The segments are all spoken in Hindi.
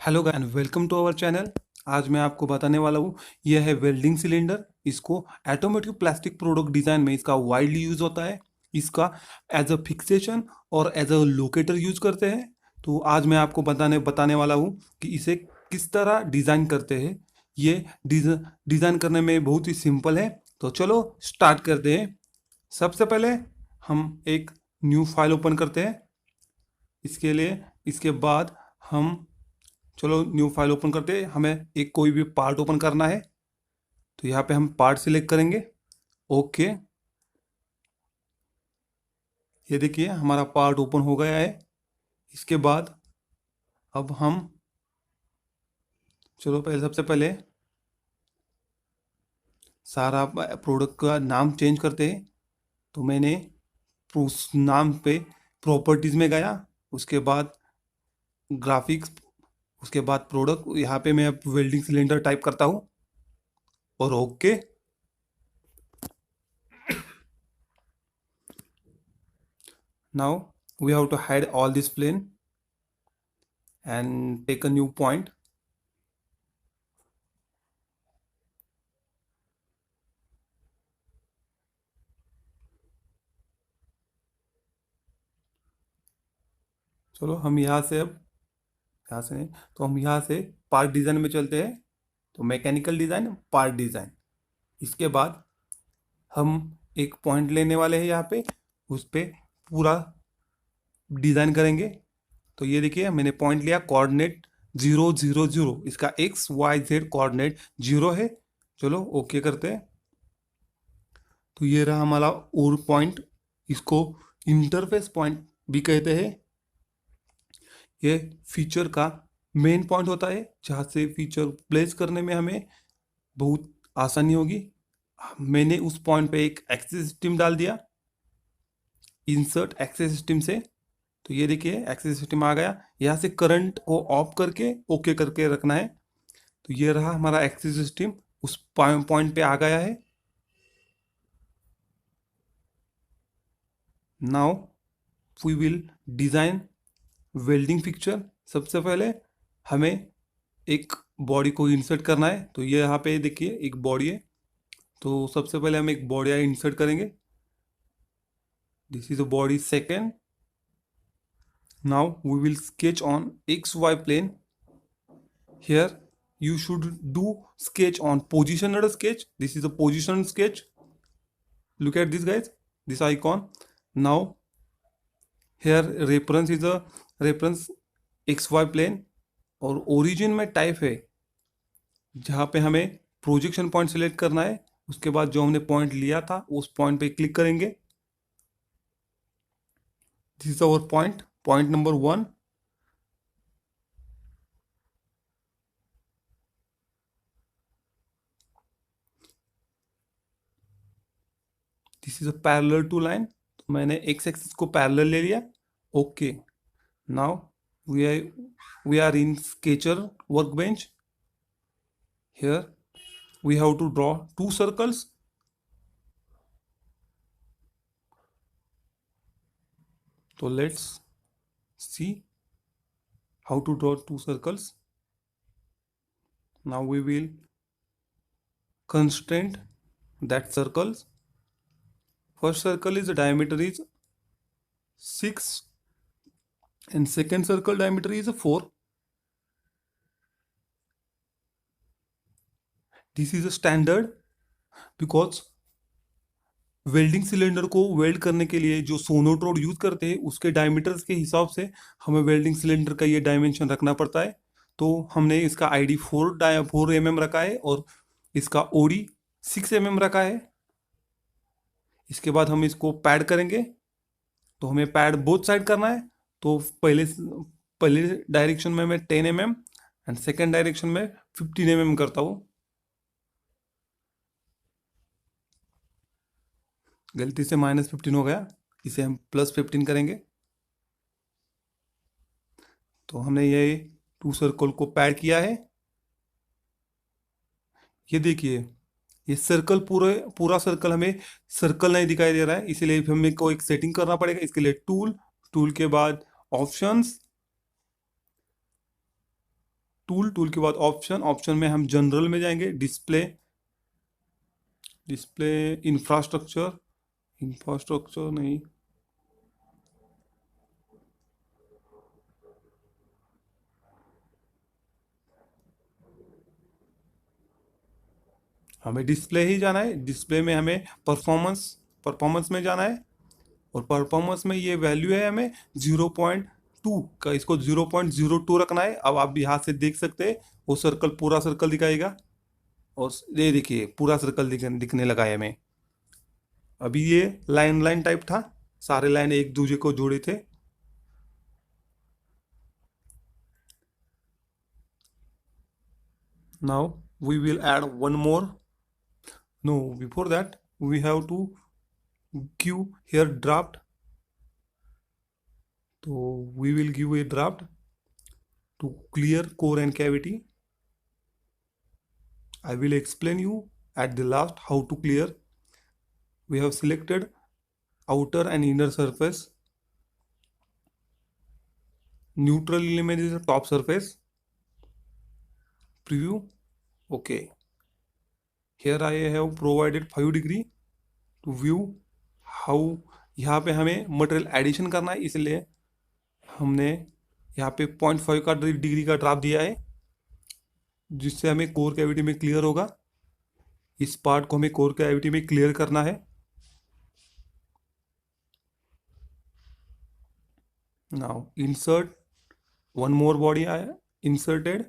Hello and welcome to our channel. आज मैं आपको बताने वाला हूँ, यह है वेल्डिंग सिलेंडर। इसको ऑटोमेटिक प्लास्टिक प्रोडक्ट डिज़ाइन में इसका वाइडली यूज़ होता है। इसका एज अ फिक्सेशन और एज अ लोकेटर यूज़ करते हैं। तो आज मैं आपको बताने वाला हूँ कि इसे किस तरह डिज़ाइन करते हैं। ये डिज़ाइन करने में बहुत ही सिंपल है। तो चलो स्टार्ट करते हैं। सबसे पहले हम एक न्यू फाइल ओपन करते हैं। इसके बाद हम चलो न्यू फाइल ओपन करते हैं। हमें एक कोई भी पार्ट ओपन करना है, तो यहाँ पे हम पार्ट सिलेक्ट करेंगे। ओके, ये देखिए हमारा पार्ट ओपन हो गया है। इसके बाद अब हम चलो पहले सबसे पहले सारा प्रोडक्ट का नाम चेंज करते हैं। तो मैंने उस नाम पे प्रॉपर्टीज़ में गया, उसके बाद ग्राफिक्स, उसके बाद प्रोडक्ट। यहाँ पे मैं अब वेल्डिंग सिलेंडर टाइप करता हूँ और okay. Now we have to hide all this plane and take a new point. चलो हम यहाँ से अब यहाँ से नहीं, तो हम यहाँ से पार्ट डिज़ाइन में चलते हैं। तो मैकेनिकल डिज़ाइन, पार्ट डिज़ाइन। इसके बाद हम एक पॉइंट लेने वाले हैं यहाँ पे, उस पे पूरा डिज़ाइन करेंगे। तो ये देखिए मैंने पॉइंट लिया, कोऑर्डिनेट 0 0 0। इसका एक्स वाई जेड कोऑर्डिनेट 0 है। चलो ओके करते हैं। तो ये रहा हमारा और पॉइंट। इसको इंटरफेस पॉइंट भी कहते हैं। ये फीचर का मेन पॉइंट होता है, जहाँ से फीचर प्लेस करने में हमें बहुत आसानी होगी। मैंने उस पॉइंट पे एक एक्सेस सिस्टम डाल दिया, इंसर्ट एक्सेस सिस्टम से। तो ये देखिए एक्सेस सिस्टम आ गया। यहाँ से करंट को ऑफ करके ओके करके रखना है। तो ये रहा हमारा एक्सेस सिस्टम, उस पॉइंट पे आ गया है। Now we will design welding fixture. सबसे पहले हमें एक बॉडी को इंसर्ट करना है। तो ये यहाँ पे देखिए एक बॉडी है। तो सबसे पहले हम एक बॉडी इंसर्ट करेंगे। This is a body second. Now we will sketch on X Y plane. Here you should do sketch on positional sketch. This is a position sketch. Look at this guys, this icon. Now here reference is a reference xy plane और origin में टाइप है, जहाँ पे हमें प्रोजेक्शन पॉइंट सेलेक्ट करना है। उसके बाद जो हमने पॉइंट लिया था उस पॉइंट पे क्लिक करेंगे। This is our point, point number 1। This is a parallel to line. तो मैंने एक्स एक्सिस को पैरेलल ले लिया। Okay, now we are in sketcher workbench. Here we have to draw two circles. So let's see how to draw two circles. Now we will constrain that circles. First circle is the diameter is 6 and second circle diameter is 4. This is a standard because welding cylinder को वेल्ड करने के लिए जो सोनोट्रोड यूज करते हैं उसके डायमीटर्स के हिसाब से हमें वेल्डिंग सिलेंडर का ये डायमेंशन रखना पड़ता है। तो हमने इसका ID 4 mm रखा है और इसका OD 6 mm रखा है। इसके बाद हम इसको पैड करेंगे। तो हमें पैड बोथ साइड करना है। तो पहले डायरेक्शन में मैं 10 mm एंड सेकेंड डायरेक्शन में 15 mm करता हूँ। गलती से -15 हो गया, इसे हम +15 करेंगे। तो हमने ये 2 सर्कल को पैड किया है। ये देखिए ये सर्कल पूरा सर्कल हमें सर्कल नहीं दिखाई दे रहा है, इसीलिए हमें को एक सेटिंग करना पड़ेगा। इसके लिए टूल के बाद ऑप्शंस, टूल, टूल के बाद ऑप्शन, ऑप्शन में हम जनरल में जाएंगे, डिस्प्ले, डिस्प्ले इंफ्रास्ट्रक्चर, इंफ्रास्ट्रक्चर नहीं, हमें डिस्प्ले ही जाना है। डिस्प्ले में हमें परफॉर्मेंस, परफॉर्मेंस में जाना है, और परफॉर्मेंस में ये वैल्यू है हमें 0.2 का, इसको 0.02 रखना है। अब आप यहाँ से देख सकते हैं वो सर्कल, पूरा सर्कल दिखाएगा, और ये देखिए पूरा सर्कल दिखने लगा है हमें। अभी ये लाइन लाइन टाइप था, सारे लाइन एक दूसरे को जोड़े थे। Now we will add one more, no before that we have to give here draft, तो we will give a draft to clear core and cavity. I will explain you at the last how to clear. We have selected outer and inner surface. Neutral element is the top surface. Preview. Okay. Here I have provided 5 degree to view how, यहाँ पे हमें मटेरियल एडिशन करना है, इसलिए हमने यहाँ पे 0.5 का डिग्री का ड्राफ्ट दिया है, जिससे हमें कोर कैविटी में क्लियर होगा। इस पार्ट को हमें कोर कैविटी में क्लियर करना है। Now insert one more body आया इंसर्टेड।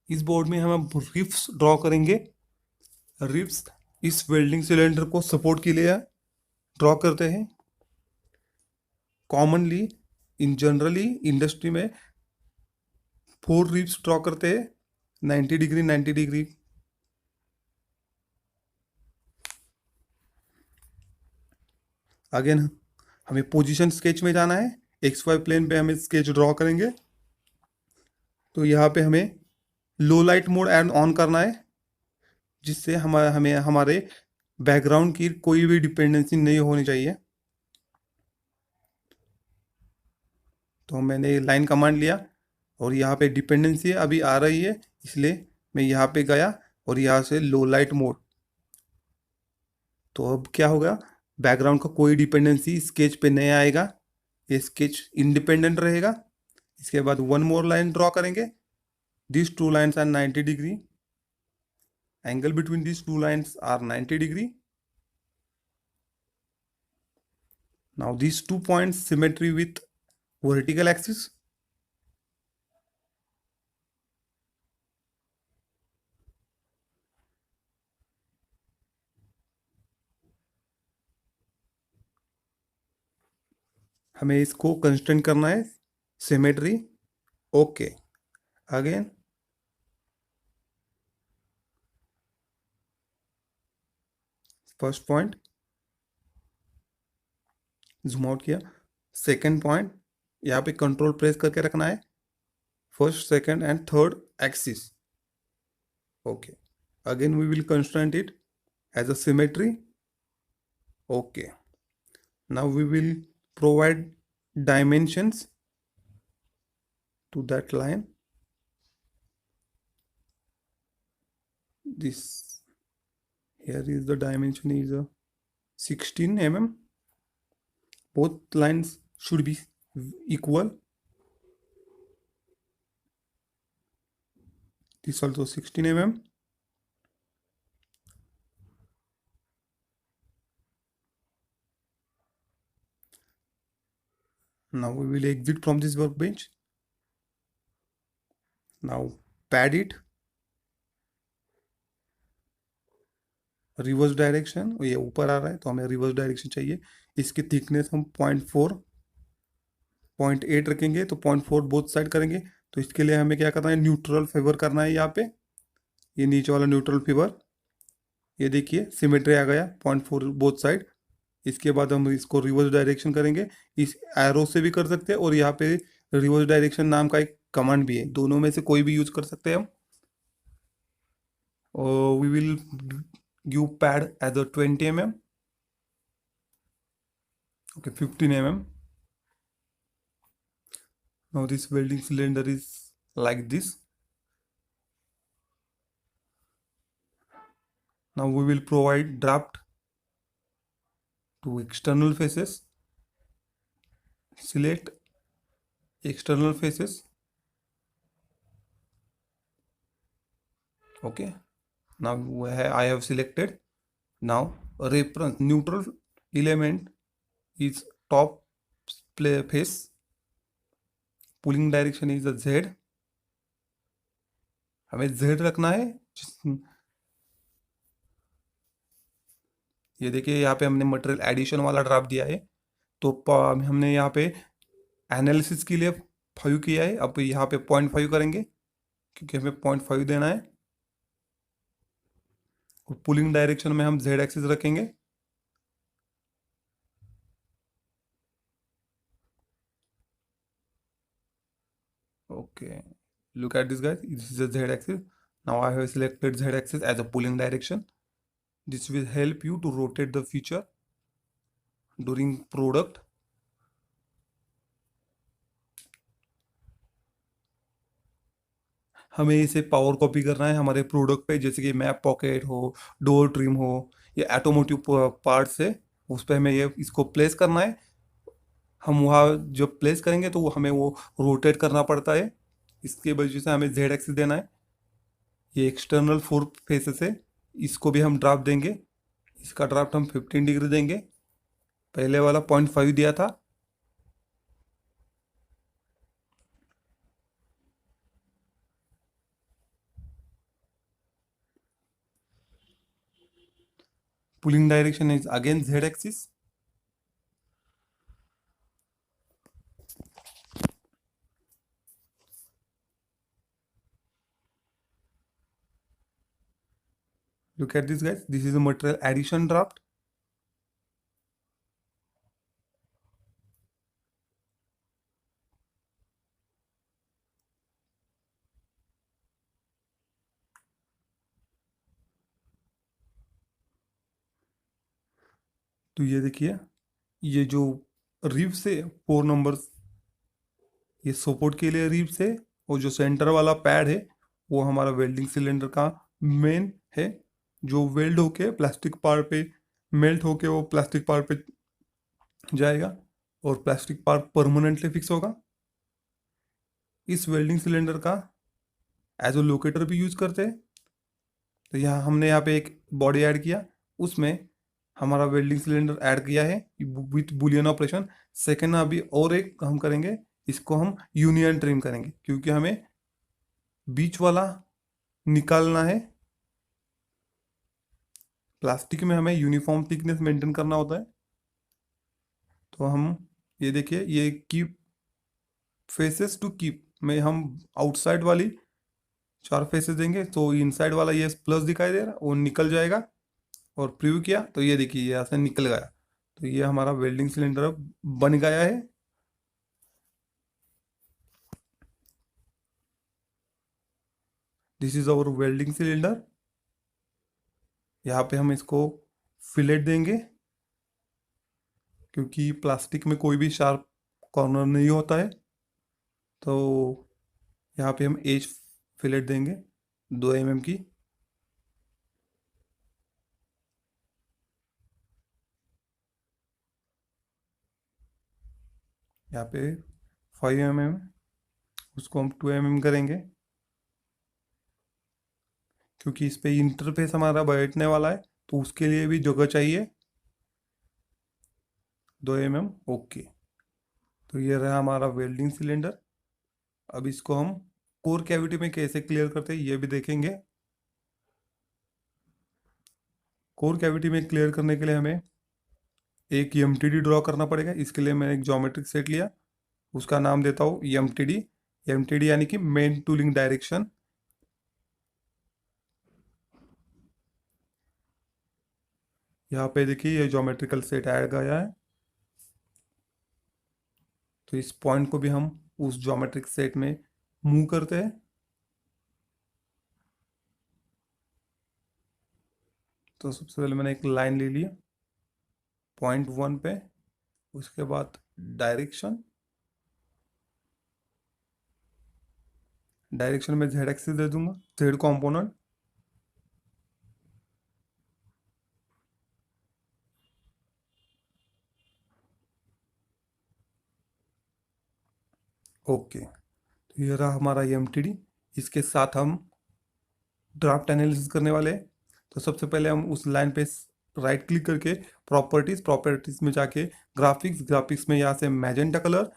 इस बोर्ड में हम रिफ्स ड्रॉ करेंगे। रिफ्स इस वेल्डिंग सिलेंडर को सपोर्ट के लिए ड्रॉ करते हैं। कॉमनली इन जनरली इंडस्ट्री में 4 रिफ्स ड्रॉ करते हैं, 90 डिग्री 90 डिग्री। अगेन हमें पोजीशन स्केच में जाना है, XY प्लेन पे हमें स्केच ड्रॉ करेंगे। तो यहाँ पे हमें लो लाइट मोड एंड ऑन करना है, जिससे हमें हमारे बैकग्राउंड की कोई भी डिपेंडेंसी नहीं होनी चाहिए। तो मैंने लाइन कमांड लिया, और यहाँ पे डिपेंडेंसी अभी आ रही है, इसलिए मैं यहाँ पे गया और यहाँ से लो लाइट मोड। तो अब क्या होगा, बैकग्राउंड का कोई डिपेंडेंसी स्केच पे नहीं आएगा, ये स्केच इंडिपेंडेंट रहेगा। इसके बाद वन मोर लाइन ड्रॉ करेंगे। This 2 lines are 90 degree, angle between this 2 lines are 90 degree. Now these 2 points symmetry with vertical axis. हमें इसको कंस्ट्रेंट करना है, symmetry. Okay, again first point zoom out किया, सेकंड पॉइंट यहाँ पे कंट्रोल प्रेस करके रखना है, first second and third axis. Okay, again we will constraint it as a symmetry. Okay, now we will provide dimensions to that line. This here is the dimension is a 16 mm. Both lines should be equal. This also 16 mm. Now we will exit from this workbench. Now pad it, reverse direction, ये ऊपर आ रहा है तो हमें रिवर्स डायरेक्शन चाहिए। इसकी थिकनेस हम 0.4 0.8 रखेंगे, तो 0.4 बोथ साइड करेंगे। तो इसके लिए हमें क्या करना है, न्यूट्रल फेवर करना है। यहाँ पे ये नीचे वाला न्यूट्रल फेवर, ये देखिए सिमेट्री आ गया 0.4 बोथ साइड। इसके बाद हम इसको रिवर्स डायरेक्शन करेंगे, इस एरो से भी कर सकते हैं, और यहाँ पे रिवर्स डायरेक्शन नाम का एक कमांड भी है, दोनों में से कोई भी यूज कर सकते हैं हम। We will give pad as a 20 mm, okay 15 mm। Now this welding cylinder is like this. Now we will provide draft to external faces. Select external faces. Okay. Now I have selected. Now reference neutral element is top face. Pulling direction is the Z. हमें जेड रखना है. ये देखिए यहाँ पे हमने मटेरियल एडिशन वाला ड्राफ्ट दिया है. तो हमने यहाँ पे एनालिसिस के लिए 5 किया है. अब यहाँ पे 0.5 करेंगे क्योंकि हमें 0.5 देना है. और पुलिंग डायरेक्शन में हम जेड एक्सिस रखेंगे. Okay, look at this guys. This is a Z axis. Now I have selected Z axis as a pulling direction. This will help you to rotate the feature during product. हमें इसे पावर कॉपी करना है हमारे प्रोडक्ट पे, जैसे कि मैप पॉकेट हो, डोर ट्रिम हो, या ऑटोमोटिव पार्ट्स है, उस पर हमें ये इसको प्लेस करना है. हम वहाँ जब प्लेस करेंगे तो हमें वो रोटेट करना पड़ता है. इसके वजह से हमें जेड एक्सिस देना है. ये एक्सटर्नल 4 फेसेस है, इसको भी हम ड्राफ्ट देंगे. इसका ड्राफ्ट हम 15 डिग्री देंगे. पहले वाला 0.5 दिया था. Pulling direction is again Z axis. Look at this guys. This is a material addition draft. तो ये देखिए, ये जो रिब्स है 4 नंबर्स, ये सपोर्ट के लिए रिब्स है. और जो सेंटर वाला पैड है वो हमारा वेल्डिंग सिलेंडर का मेन है, जो वेल्ड होके प्लास्टिक पार्ट पे मेल्ट होके वो प्लास्टिक पार्ट पे जाएगा और प्लास्टिक पार्ट परमानेंटली फिक्स होगा. इस वेल्डिंग सिलेंडर का एज ओ लोकेटर भी यूज करते हैं. तो यहाँ हमने यहाँ पे एक बॉडी ऐड किया, उसमें हमारा वेल्डिंग सिलेंडर ऐड किया है विथ बुलियन ऑपरेशन. सेकेंड अभी और एक हम करेंगे, इसको हम यूनियन ट्रिम करेंगे क्योंकि हमें बीच वाला निकालना है. प्लास्टिक में हमें यूनिफॉर्म थिकनेस मेंटेन करना होता है. तो हम ये देखिए, ये कीप फेसेस टू कीप में हम आउटसाइड वाली 4 फेसेस देंगे. तो इनसाइड वाला ये प्लस दिखाई दे रहा है, वो निकल जाएगा. और प्रीव्यू किया तो ये देखिए ये ऐसे निकल गया. तो ये हमारा वेल्डिंग सिलेंडर अब बन गया है. This is our welding cylinder. यहाँ पे हम इसको फिलेट देंगे क्योंकि प्लास्टिक में कोई भी शार्प कॉर्नर नहीं होता है. तो यहाँ पे हम एज फिलेट देंगे 2 mm की. यहाँ पे 5 mm, उसको हम 2 mm करेंगे क्योंकि इस पे इंटरफेस हमारा बैठने वाला है, तो उसके लिए भी जगह चाहिए. 2 mm. ओके. तो ये रहा हमारा वेल्डिंग सिलेंडर. अब इसको हम कोर कैविटी में कैसे क्लियर करते हैं ये भी देखेंगे. कोर कैविटी में क्लियर करने के लिए हमें एक एमटीडी ड्रॉ करना पड़ेगा. इसके लिए मैंने एक ज्योमेट्रिक सेट लिया, उसका नाम देता हूँ एमटीडी. एमटीडी यानी कि मेन टूलिंग डायरेक्शन. यहाँ पे देखिए ये ज्योमेट्रिकल सेट ऐड गया है. तो इस पॉइंट को भी हम उस ज्योमेट्रिक सेट में मूव करते हैं. तो सबसे पहले मैंने एक लाइन ले लिया पॉइंट 1 पे. उसके बाद डायरेक्शन, डायरेक्शन में जेड एक्सिस दे दूंगा, जेड कॉम्पोनेंट। ओके, तो ये रहा हमारा एमटीडी। इसके साथ हम ड्राफ्ट एनालिसिस करने वाले हैं। तो सबसे पहले हम उस लाइन पे राइट क्लिक करके प्रॉपर्टीज में जाके ग्राफिक्स में यहाँ से magenta colour,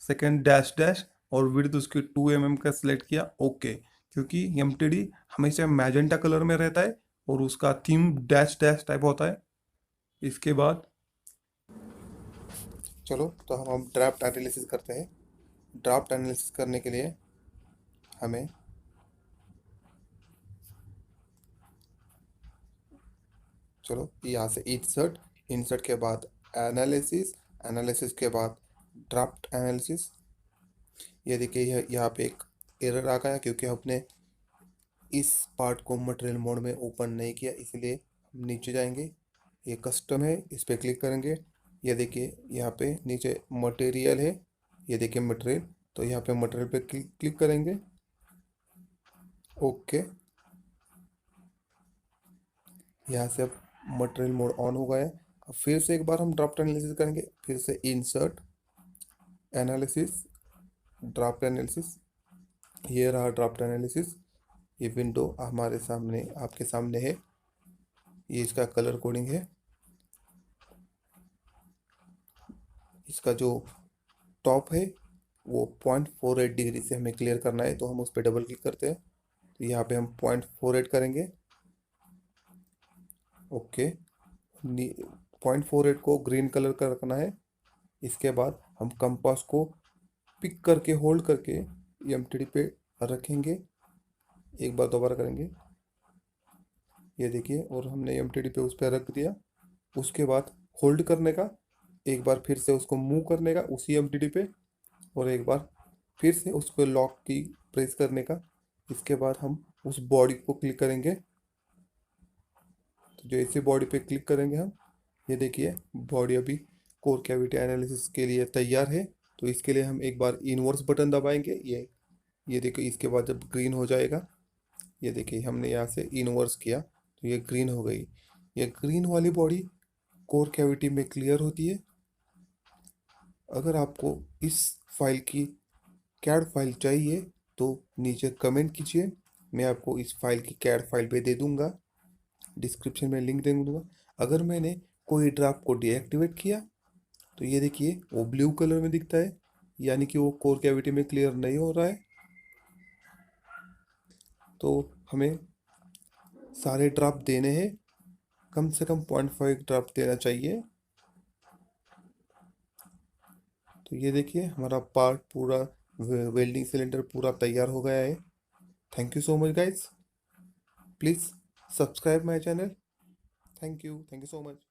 second dash dash और विड्थ उसकी 2 mm का सिलेक्ट किया। ओके, क्योंकि एमटीडी हमेशा मैजेंटा कलर में रहता है और उसका थीम डैश डैश टाइप होता है। इसके बाद चलो तो हम ड्राफ्ट एनालिसिस करते हैं। ड्राफ्ट एनालिसिस करने के लिए हमें चलो यहाँ से इंसर्ट के बाद एनालिसिस के बाद ड्राफ्ट एनालिसिस। ये देखिए यहाँ पे एक एरर आ गया क्योंकि हमने इस पार्ट को मटेरियल मोड में ओपन नहीं किया, इसलिए हम नीचे जाएंगे। ये कस्टम है, इस पर क्लिक करेंगे। ये देखिए यहाँ पे नीचे मटेरियल है, ये देखिए मटेरियल, तो यहाँ पे मटेरियल पे क्लिक करेंगे। ओके, यहाँ से अब मटेरियल मोड ऑन हो गया है। अब फिर से एक बार हम ड्राफ्ट एनालिसिस करेंगे, फिर से इंसर्ट एनालिसिस ड्राफ्ट एनालिसिस। ये रहा ड्राफ्ट एनालिसिस। ये विंडो हमारे सामने, आपके सामने है। ये इसका कलर कोडिंग है। इसका जो टॉप है वो 0.48 डिग्री से हमें क्लियर करना है, तो हम उस पर डबल क्लिक करते हैं। तो यहाँ पे हम 0.48 करेंगे। ओके, 0.48 को ग्रीन कलर का रखना है। इसके बाद हम कंपास को पिक करके होल्ड करके एमटीडी पे रखेंगे। एक बार दोबारा करेंगे, ये देखिए, और हमने एमटीडी पे उस पर रख दिया। उसके बाद होल्ड करने का, एक बार फिर से उसको मूव करने का उसी एमटीडी पे, और एक बार फिर से उसको लॉक की प्रेस करने का। इसके बाद हम उस बॉडी को क्लिक करेंगे। तो जैसे बॉडी पे क्लिक करेंगे हम, ये देखिए बॉडी अभी कोर कैविटी एनालिसिस के लिए तैयार है। तो इसके लिए हम एक बार इनवर्स बटन दबाएंगे। ये देखिए, इसके बाद जब ग्रीन हो जाएगा, ये देखिए हमने यहाँ से इनवर्स किया तो ये ग्रीन हो गई। ये ग्रीन वाली बॉडी कोर कैविटी में क्लियर होती है। अगर आपको इस फाइल की कैड फाइल चाहिए तो नीचे कमेंट कीजिए, मैं आपको इस फाइल की कैड फाइल पे दे दूंगा, डिस्क्रिप्शन में लिंक दे दूंगा। अगर मैंने कोई ड्राफ्ट को डीएक्टिवेट किया तो ये देखिए वो ब्लू कलर में दिखता है, यानी कि वो कोर कैविटी में क्लियर नहीं हो रहा है। तो हमें सारे ड्राफ्ट देने हैं, कम से कम 0.5 ड्राफ्ट देना चाहिए। तो ये देखिए हमारा पार्ट पूरा, वेल्डिंग सिलेंडर पूरा तैयार हो गया है। Thank you so much guys, please subscribe my channel. Thank you so much.